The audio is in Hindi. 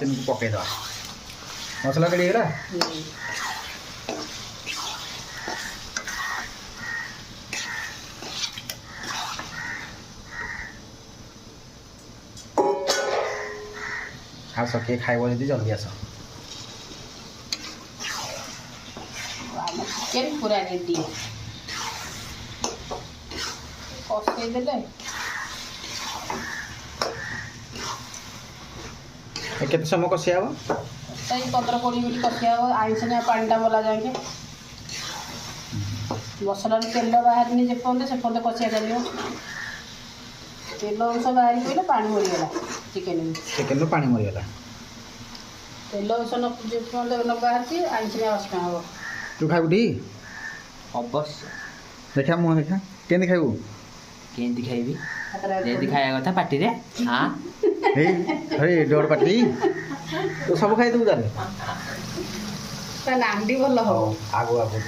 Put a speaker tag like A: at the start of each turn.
A: चिकेन को पकईदे मसला कड़गला आस किए खाइब जल्दी जल्दी आस
B: चिकेन पूरा रेडी कषेदेले
A: केते समय कषि हम
B: तई 15-20 मिनट कषिया हो आइंसना पानीटा मला जाके मसला तेल बाहर जे पर्यंत से पर्यंत कषिया चलियो तेल अंश बाहर पड़े पानी मरीगला
A: चिकेन पानी मरीगला
B: तेल अंश जे पर्यंत न बाहर आइंसना वासना हम
A: तू खाइबू टी
C: अवश्य
A: देखा मुँह देखा केंदी खाइबू
C: केंती खाइबी जेंती खाया कथा पार्टी रे हां
A: हे डोर पाटी तो सब खाई दू ताले
B: ता नांडी भल हो
A: आगो आगो